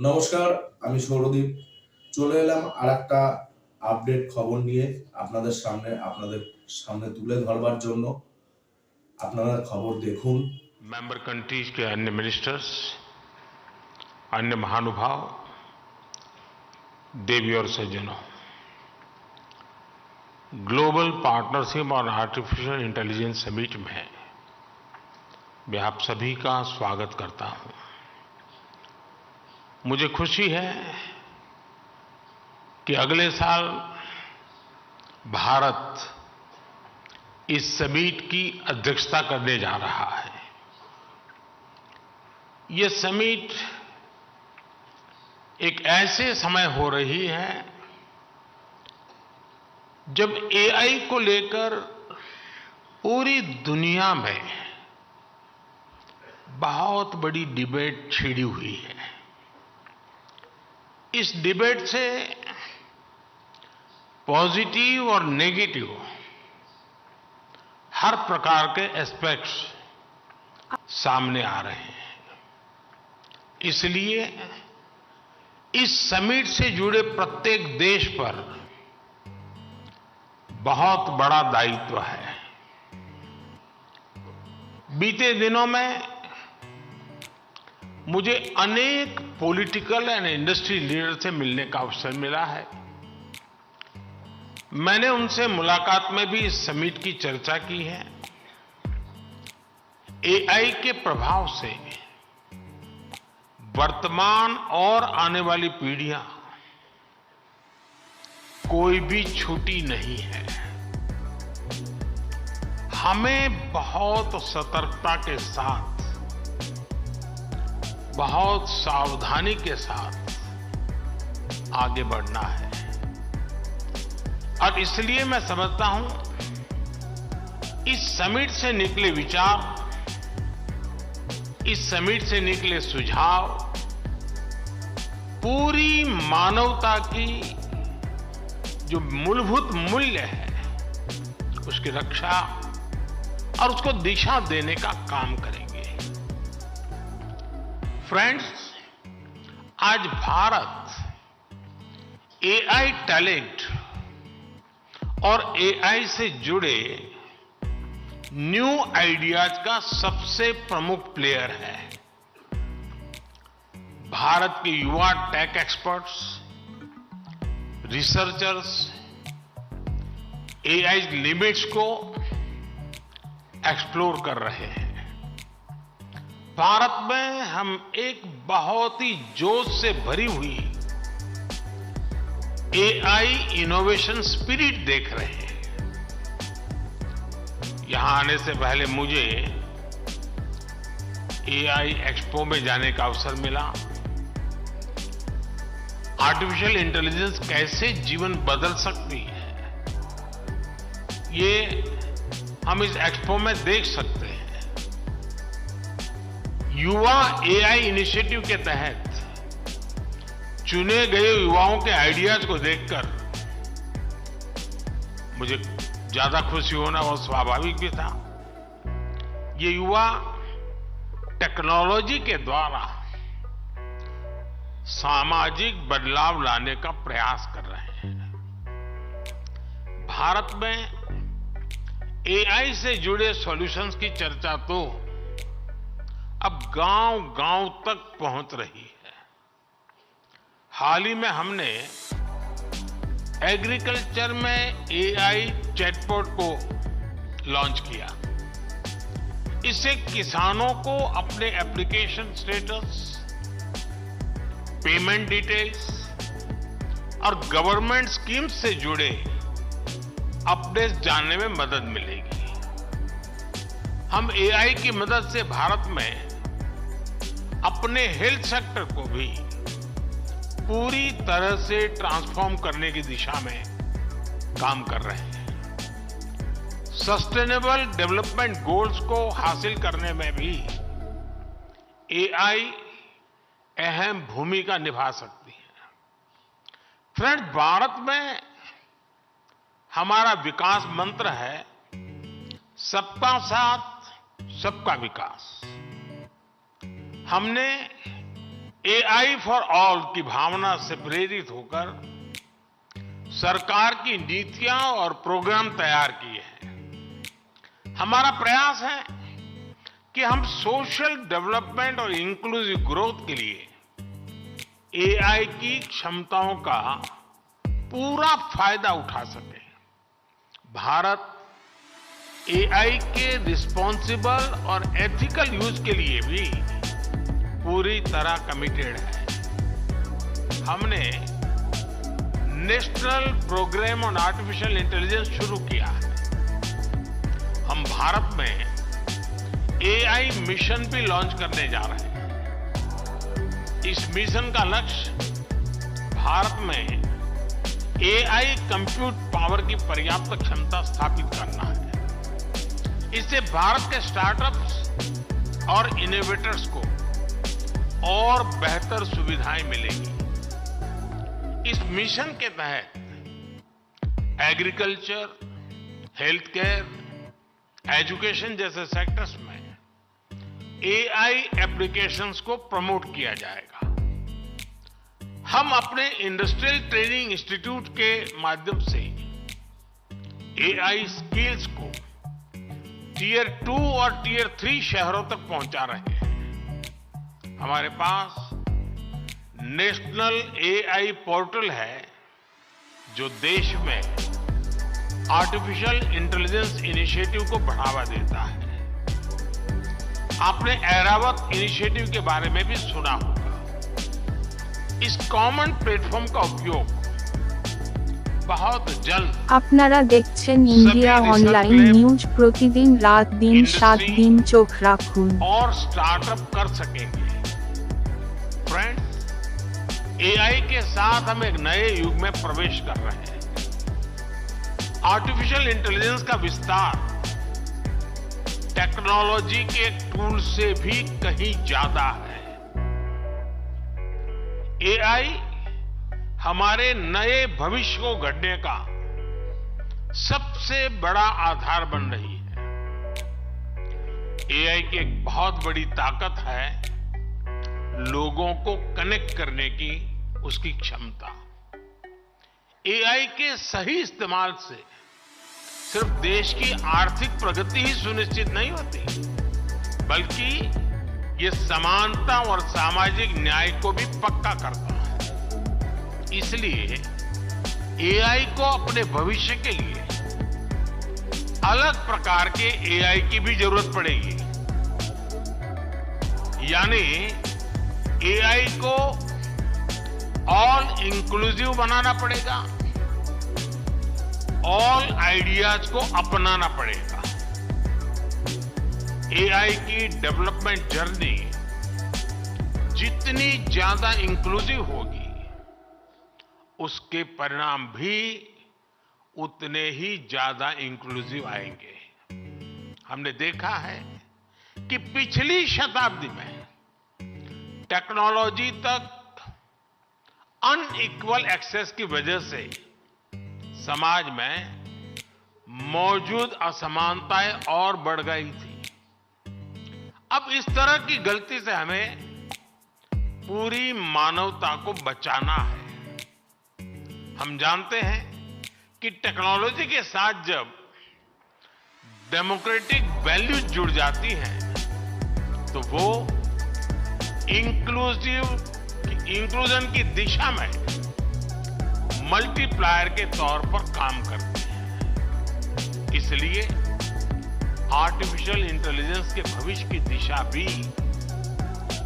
নমস্কার, আমি সৌরদীপ। চলে এলাম আরেকটা আপডেট খবর নিয়ে আপনাদের সামনে তুলে ধরবার জন্য। আপনারা খবর দেখুন। मेंबर कंट्रीज के अन्य मिनिस्टर्स, अन्य महानुभाव, देवी और सज्जनों, ग्लोबल पार्टनरशिप और आर्टिफिशियल इंटेलिजेंस समिट में मैं आप सभी का स्वागत करता हूं। मुझे खुशी है कि अगले साल भारत इस समिट की अध्यक्षता करने जा रहा है। ये समिट एक ऐसे समय हो रही है जब एआई को लेकर पूरी दुनिया में बहुत बड़ी डिबेट छिड़ी हुई है। इस डिबेट से पॉजिटिव और नेगेटिव हर प्रकार के एस्पेक्ट्स सामने आ रहे हैं। इसलिए इस समिट से जुड़े प्रत्येक देश पर बहुत बड़ा दायित्व है। बीते दिनों में मुझे अनेक पॉलिटिकल एंड इंडस्ट्री लीडर से मिलने का अवसर मिला है। मैंने उनसे मुलाकात में भी इस समिट की चर्चा की है। एआई के प्रभाव से वर्तमान और आने वाली पीढ़ियां कोई भी छूटी नहीं है। हमें बहुत सतर्कता के साथ, बहुत सावधानी के साथ आगे बढ़ना है। और इसलिए मैं समझता हूं इस समिट से निकले विचार, इस समिट से निकले सुझाव पूरी मानवता की जो मूलभूत मूल्य है उसकी रक्षा और उसको दिशा देने का काम करेंगे। फ्रेंड्स, आज भारत एआई टैलेंट और एआई से जुड़े न्यू आइडियाज का सबसे प्रमुख प्लेयर है। भारत के युवा tech experts, researchers AI limits को एक्सप्लोर कर रहे हैं। भारत में हम एक बहुत ही जोश से भरी हुई एआई इनोवेशन स्पिरिट देख रहे हैं। यहां आने से पहले मुझे एआई एक्सपो में जाने का अवसर मिला। आर्टिफिशियल इंटेलिजेंस कैसे जीवन बदल सकती है, ये हम इस एक्सपो में देख सकते हैं। युवा एआई इनिशिएटिव के तहत चुने गए युवाओं के आइडियाज को देखकर मुझे ज्यादा खुशी होना वो स्वाभाविक भी था। ये युवा टेक्नोलॉजी के द्वारा सामाजिक बदलाव लाने का प्रयास कर रहे हैं। भारत में एआई से जुड़े सॉल्यूशंस की चर्चा तो अब गांव-गांव तक पहुंच रही है। हाल ही में हमने एग्रीकल्चर में एआई चैटबॉट को लॉन्च किया। इससे किसानों को अपने एप्लीकेशन स्टेटस, पेमेंट डिटेल्स और गवर्नमेंट स्कीम्स से जुड़े अपडेट्स जानने में मदद मिलेगी। हम एआई की मदद से भारत में अपने हेल्थ सेक्टर को भी पूरी तरह से ट्रांसफॉर्म करने की दिशा में काम कर रहे हैं। सस्टेनेबल डेवलपमेंट गोल्स को हासिल करने में भी एआई अहम भूमिका निभा सकती है। फ्रेंड्स, भारत में हमारा विकास मंत्र है सबका साथ, सबका विकास। हमने एआई फॉर ऑल की भावना से प्रेरित होकर सरकार की नीतियां और प्रोग्राम तैयार किए हैं। हमारा प्रयास है कि हम सोशल डेवलपमेंट और इंक्लूसिव ग्रोथ के लिए एआई की क्षमताओं का पूरा फायदा उठा सके। भारत एआई के रिस्पॉन्सिबल और एथिकल यूज के लिए भी पूरी तरह कमिटेड है। हमने national programme on artificial intelligence शुरू किया है। हम भारत में एआई मिशन भी लॉन्च करने जा रहे हैं। इस मिशन का लक्ष्य भारत में एआई कंप्यूट पावर की पर्याप्त क्षमता स्थापित करना है। इससे भारत के स्टार्टअप्स और इनोवेटर्स को और बेहतर सुविधाएं मिलेंगी। इस मिशन के तहत एग्रीकल्चर, हेल्थ केयर, एजुकेशन जैसे सेक्टर्स में एआई एप्लीकेशंस को प्रमोट किया जाएगा। हम अपने इंडस्ट्रियल ट्रेनिंग इंस्टीट्यूट के माध्यम से एआई स्किल्स को टियर 2 और टियर 3 शहरों तक पहुंचा रहे हैं। हमारे पास नेशनल एआई पोर्टल है जो देश में आर्टिफिशियल इंटेलिजेंस इनिशिएटिव को बढ़ावा देता है। आपने ऐरावत इनिशिएटिव के बारे में भी सुना होगा। इस कॉमन प्लेटफॉर्म का उपयोग बहुत जल्द আপনারা দেখছেন ইন্ডিয়া অনলাইন নিউজ প্রতিদিন রাত দিন 7 দিন চোখ রাখুন और स्टार्टअप कर सकेंगे। फ्रेंड्स, एआई के साथ हम एक नए युग में प्रवेश कर रहे हैं। आर्टिफिशियल इंटेलिजेंस का विस्तार टेक्नोलॉजी के टूल से भी कहीं ज्यादा है। एआई हमारे नए भविष्य को गढ़ने का सबसे बड़ा आधार बन रही है। एआई की एक बहुत बड़ी ताकत है लोगों को कनेक्ट करने की उसकी क्षमता। एआई के सही इस्तेमाल से सिर्फ देश की आर्थिक प्रगति ही सुनिश्चित नहीं होती, बल्कि ये समानता और सामाजिक न्याय को भी पक्का करता है। इसलिए एआई को अपने भविष्य के लिए अलग प्रकार के एआई की भी जरूरत पड़ेगी। यानी एआई को ऑल इंक्लूसिव बनाना पड़ेगा, ऑल आइडियाज को अपनाना पड़ेगा। एआई की डेवलपमेंट जर्नी जितनी ज्यादा इंक्लूसिव होगी, उसके परिणाम भी उतने ही ज्यादा इंक्लूसिव आएंगे। हमने देखा है कि पिछली शताब्दी में टेक्नोलॉजी तक अनइक्वल एक्सेस की वजह से समाज में मौजूद असमानताएं और बढ़ गई थी। अब इस तरह की गलती से हमें पूरी मानवता को बचाना है। हम जानते हैं कि टेक्नोलॉजी के साथ जब डेमोक्रेटिक वैल्यूज जुड़ जाती हैं तो वो इंक्लूजन की दिशा में मल्टीप्लायर के तौर पर काम करती है। इसलिए आर्टिफिशियल इंटेलिजेंस के भविष्य की दिशा भी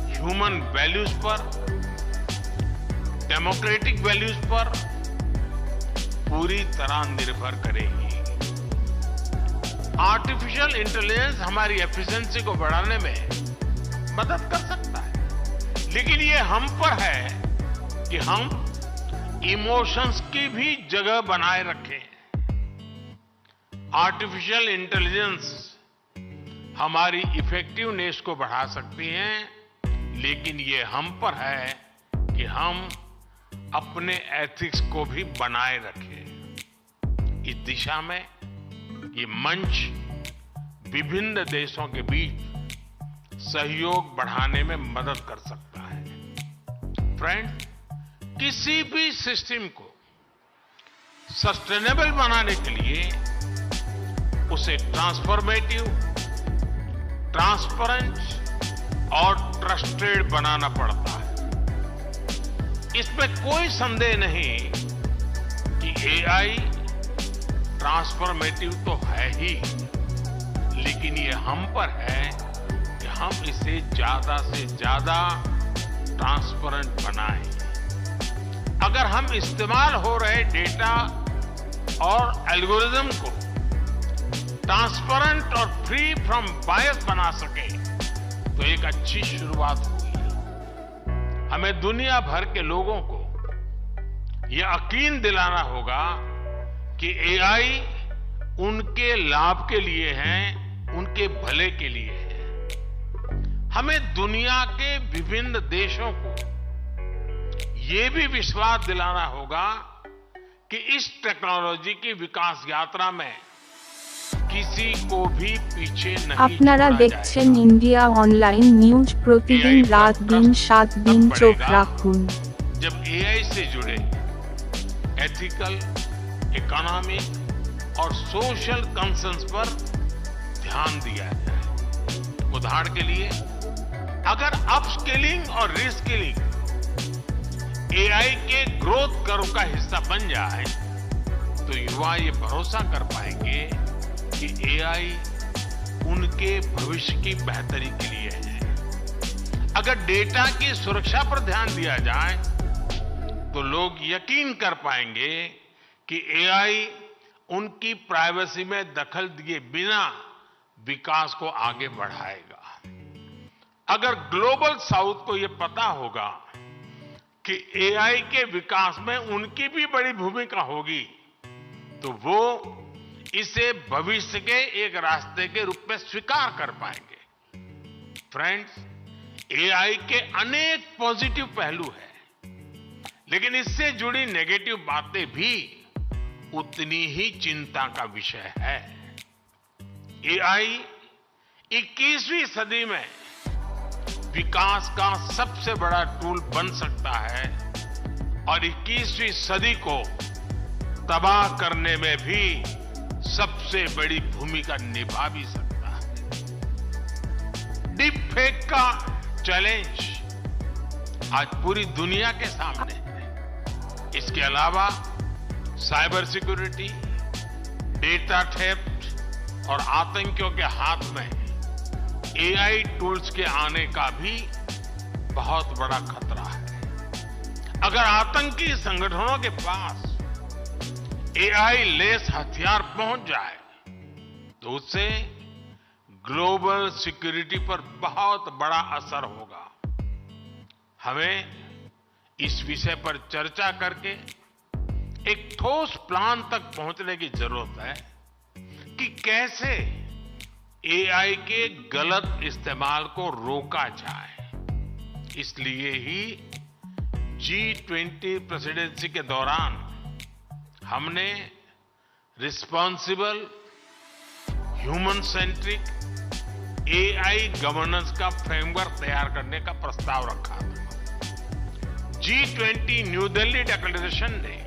ह्यूमन वैल्यूज पर, डेमोक्रेटिक वैल्यूज पर पूरी तरह निर्भर करेगी। आर्टिफिशियल इंटेलिजेंस हमारी एफिशिएंसी को बढ़ाने में मदद कर सकता है, लेकिन ये हम पर है कि हम इमोशंस की भी जगह बनाए रखें। आर्टिफिशियल इंटेलिजेंस हमारी इफेक्टिवनेस को बढ़ा सकती है, लेकिन ये हम पर है कि हम अपने एथिक्स को भी बनाए रखें। इस दिशा में ये मंच विभिन्न देशों के बीच सहयोग बढ़ाने में मदद कर सकता है। फ्रेंड, किसी भी सिस्टम को सस्टेनेबल बनाने के लिए उसे ट्रांसफॉर्मेटिव, ट्रांसपेरेंट और ट्रस्टेड बनाना पड़ता है। इसमें कोई संदेह नहीं कि एआई ट्रांसफॉर्मेटिव तो है ही, लेकिन ये हम पर है कि हम इसे ज्यादा से ज्यादा ट्रांसपेरेंट बनाएं। अगर हम इस्तेमाल हो रहे डेटा और एल्गोरिदम को ट्रांसपेरेंट और फ्री फ्रॉम बायस बना सके तो एक अच्छी शुरुआत हुई। हमें दुनिया भर के लोगों को यह यकीन दिलाना होगा कि एआई उनके लाभ के लिए है, उनके भले के लिए है। हमें दुनिया के विभिन्न देशों को यह भी विश्वास दिलाना होगा कि इस टेक्नोलॉजी की विकास यात्रा में किसी को भी पीछे नहीं আপনারা छोड़ा দেখছেন जाएगा। ইন্ডিয়া অনলাইন নিউজ প্রতিদিন AI রাত पर দিন trust 7 দিন तब চোখ बढ़ेगा রাখুন। जब एआई से जुड़े एथिकल, इकोनॉमिक और सोशल कंसर्न्स पर ध्यान दिया जाए। उदाहरण के लिए, अगर अपस्किलिंग और रीस्किलिंग एआई के ग्रोथ कर्व का हिस्सा बन जाए तो युवा ये भरोसा कर पाएंगे कि एआई उनके भविष्य की बेहतरी के लिए है। अगर डेटा की सुरक्षा पर ध्यान दिया जाए तो लोग यकीन कर पाएंगे कि एआई उनकी प्राइवेसी में दखल दिए बिना विकास को आगे बढ़ाएगा। अगर ग्लोबल साउथ को यह पता होगा कि एआई के विकास में उनकी भी बड़ी भूमिका होगी तो वो इसे भविष्य के एक रास्ते के रूप में स्वीकार कर पाएंगे। फ्रेंड्स, एआई के अनेक पॉजिटिव पहलू हैं, लेकिन इससे जुड़ी नेगेटिव बातें भी उतनी ही चिंता का विषय है। एआई 21वीं सदी में विकास का सबसे बड़ा टूल बन सकता है और 21वीं सदी को तबाह करने में भी सबसे बड़ी भूमिका निभा भी सकता है। डीप फेक का चैलेंज आज पूरी दुनिया के सामने है। इसके अलावा साइबर सिक्योरिटी, डेटा थेफ्ट और आतंकियों के हाथ में एआई टूल्स के आने का भी बहुत बड़ा खतरा है। अगर आतंकी संगठनों के पास एआई लेस हथियार पहुंच जाए तो उससे ग्लोबल सिक्योरिटी पर बहुत बड़ा असर होगा। हमें इस विषय पर चर्चा करके एक ठोस प्लान तक पहुंचने की जरूरत है कि कैसे एआई के गलत इस्तेमाल को रोका जाए। इसलिए ही G20 प्रेसिडेंसी के दौरान हमने responsible, human centric AI governance का फ्रेमवर्क तैयार करने का प्रस्ताव रखा था। G20 न्यू दिल्ली डिक्लेरेशन ने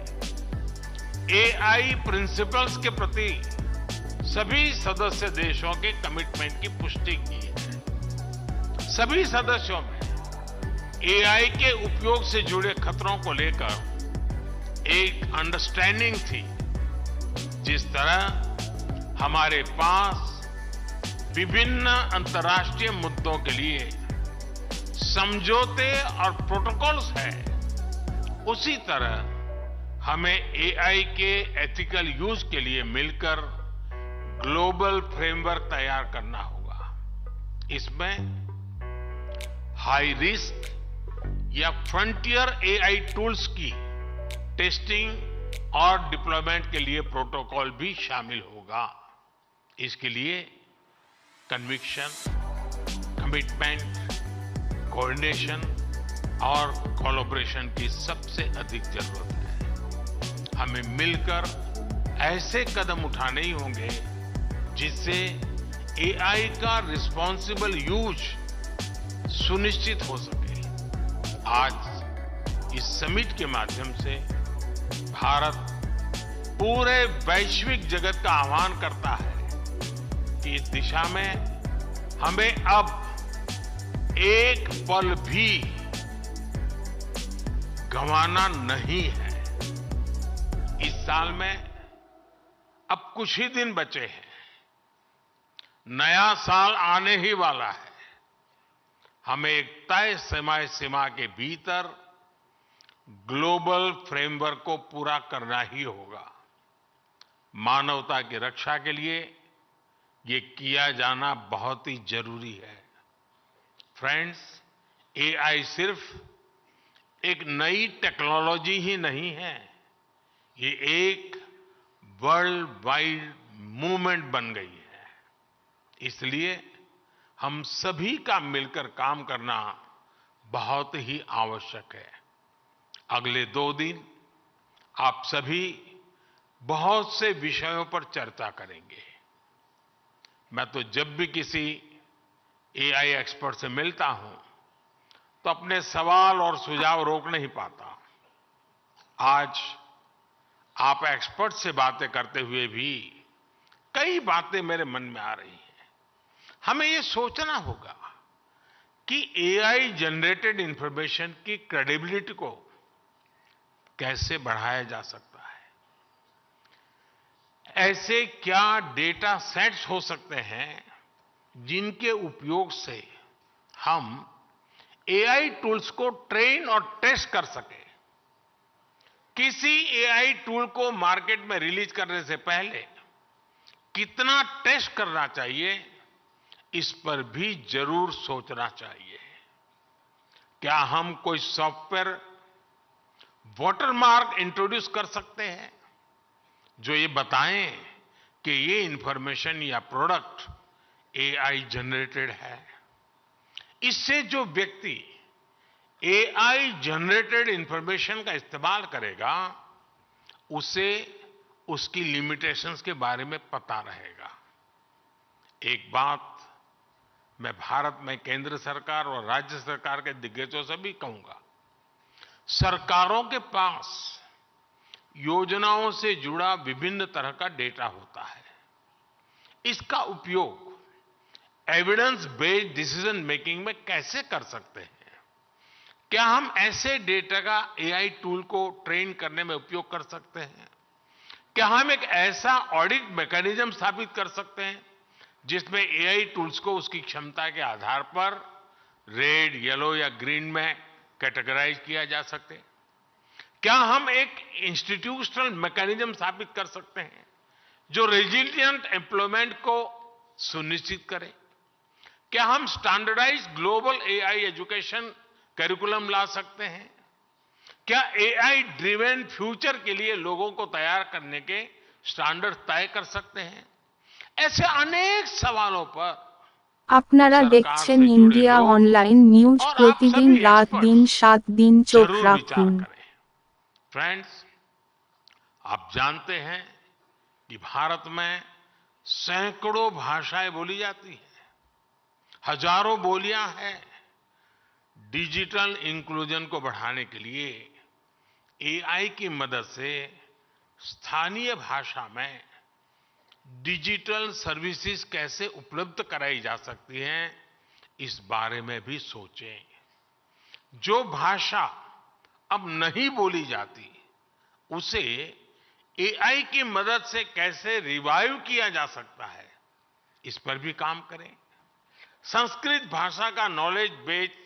एआई प्रिंसिपल्स के प्रति सभी सदस्य देशों के कमिटमेंट की पुष्टि की है। सभी सदस्यों में एआई के उपयोग से जुड़े खतरों को लेकर एक अंडरस्टैंडिंग थी। जिस तरह हमारे पास विभिन्न अंतर्राष्ट्रीय मुद्दों के लिए समझौते और प्रोटोकॉल्स हैं, उसी तरह हमें एआई के एथिकल यूज के लिए मिलकर ग्लोबल फ्रेमवर्क तैयार करना होगा। इसमें हाई रिस्क या फ्रंटियर एआई टूल्स की टेस्टिंग और डिप्लॉयमेंट के लिए प्रोटोकॉल भी शामिल होगा। इसके लिए कन्विक्शन, कमिटमेंट, कोऑर्डिनेशन और कोलैबोरेशन की सबसे अधिक जरूरत है। हमें मिलकर ऐसे कदम उठाने ही होंगे जिससे एआई का रिस्पॉन्सिबल यूज सुनिश्चित हो सके। आज इस समिट के माध्यम से भारत पूरे वैश्विक जगत का आह्वान करता है कि इस दिशा में हमें अब एक पल भी गंवाना नहीं है। इस साल में अब कुछ ही दिन बचे हैं, नया साल आने ही वाला है। हमें एक तय समय सीमा के भीतर ग्लोबल फ्रेमवर्क को पूरा करना ही होगा। मानवता की रक्षा के लिए ये किया जाना बहुत ही जरूरी है। फ्रेंड्स, एआई सिर्फ एक नई टेक्नोलॉजी ही नहीं है, ये एक वर्ल्ड वाइड मूवमेंट बन गई है। इसलिए हम सभी का मिलकर काम करना बहुत ही आवश्यक है। अगले 2 दिन आप सभी बहुत से विषयों पर चर्चा करेंगे। मैं तो जब भी किसी एआई एक्सपर्ट से मिलता हूं तो अपने सवाल और सुझाव रोक नहीं पाता। आज आप एक्सपर्ट से बातें करते हुए भी कई बातें मेरे मन में आ रही हैं। हमें ये सोचना होगा कि एआई जनरेटेड इंफॉर्मेशन की क्रेडिबिलिटी को कैसे बढ़ाया जा सकता है। ऐसे क्या डेटा सेट्स हो सकते हैं जिनके उपयोग से हम एआई टूल्स को ट्रेन और टेस्ट कर सके। किसी एआई टूल को मार्केट में रिलीज करने से पहले कितना टेस्ट करना चाहिए, इस पर भी जरूर सोचना चाहिए। क्या हम कोई सॉफ्टवेयर वाटरमार्क इंट्रोड्यूस कर सकते हैं जो ये बताएं कि ये इंफॉर्मेशन या प्रोडक्ट एआई जनरेटेड है। इससे जो व्यक्ति एआई जनरेटेड इंफॉर्मेशन का इस्तेमाल करेगा उसे उसकी लिमिटेशंस के बारे में पता रहेगा। एक बात मैं भारत में केंद्र सरकार और राज्य सरकार के दिग्गजों से भी कहूंगा, सरकारों के पास योजनाओं से जुड़ा विभिन्न तरह का डेटा होता है। इसका उपयोग एविडेंस बेस्ड डिसीजन मेकिंग में कैसे कर सकते हैं? क्या हम ऐसे डेटा का एआई टूल को ट्रेन करने में उपयोग कर सकते हैं? क्या हम एक ऐसा ऑडिट मैकेनिज्म स्थापित कर सकते हैं जिसमें एआई टूल्स को उसकी क्षमता के आधार पर रेड, येलो या ग्रीन में कैटेगराइज किया जा सके? क्या हम एक इंस्टीट्यूशनल मैकेनिज्म स्थापित कर सकते हैं जो रेजिलिएंट एम्प्लॉयमेंट को सुनिश्चित करे? क्या हम standardize global AI education curriculum ला सकते हैं? क्या एआई ड्रिवेन फ्यूचर के लिए लोगों को तैयार करने के स्टैंडर्ड तय कर सकते हैं? ऐसे अनेक सवालों पर আপনারা দেখছেন ইন্ডিয়া অনলাইন নিউজ প্রতিদিন রাত দিন 7 दिन চোখ जरूर विचार রাখুন। करें। फ्रेंड्स, आप जानते हैं कि भारत में सैकड़ों भाषाएं बोली जाती हैं, हजारों बोलियां हैं। डिजिटल इंक्लूजन को बढ़ाने के लिए एआई की मदद से स्थानीय भाषा में डिजिटल सर्विसेज कैसे उपलब्ध कराई जा सकती हैं, इस बारे में भी सोचें। जो भाषा अब नहीं बोली जाती उसे एआई की मदद से कैसे रिवाइव किया जा सकता है, इस पर भी काम करें। संस्कृत भाषा का नॉलेज बेस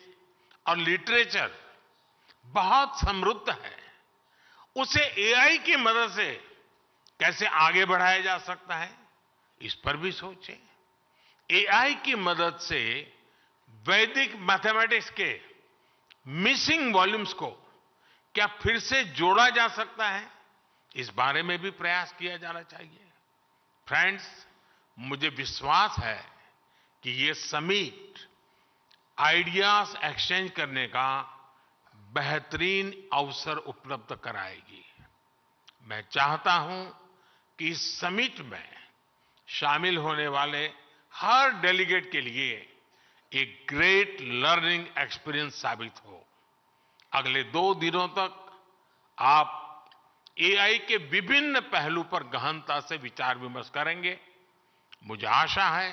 और लिटरेचर बहुत समृद्ध है, उसे एआई की मदद से कैसे आगे बढ़ाया जा सकता है, इस पर भी सोचें। एआई की मदद से वैदिक मैथमेटिक्स के मिसिंग वॉल्यूम्स को क्या फिर से जोड़ा जा सकता है, इस बारे में भी प्रयास किया जाना चाहिए। फ्रेंड्स, मुझे विश्वास है कि ये समिट आइडियाज एक्सचेंज करने का बेहतरीन अवसर उपलब्ध कराएगी। मैं चाहता हूं कि इस समिट में शामिल होने वाले हर डेलीगेट के लिए एक ग्रेट लर्निंग एक्सपीरियंस साबित हो। अगले 2 दिनों तक आप एआई के विभिन्न पहलू पर गहनता से विचार विमर्श करेंगे। मुझे आशा है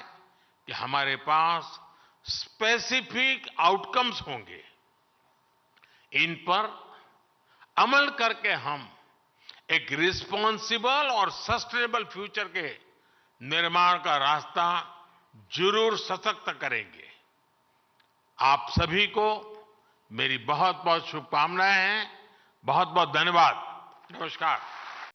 कि हमारे पास स्पेसिफिक आउटकम्स होंगे। इन पर अमल करके हम एक रिस्पॉन्सिबल और सस्टेनेबल फ्यूचर के निर्माण का रास्ता जरूर सशक्त करेंगे। आप सभी को मेरी बहुत बहुत शुभकामनाएं हैं। बहुत बहुत धन्यवाद। नमस्कार।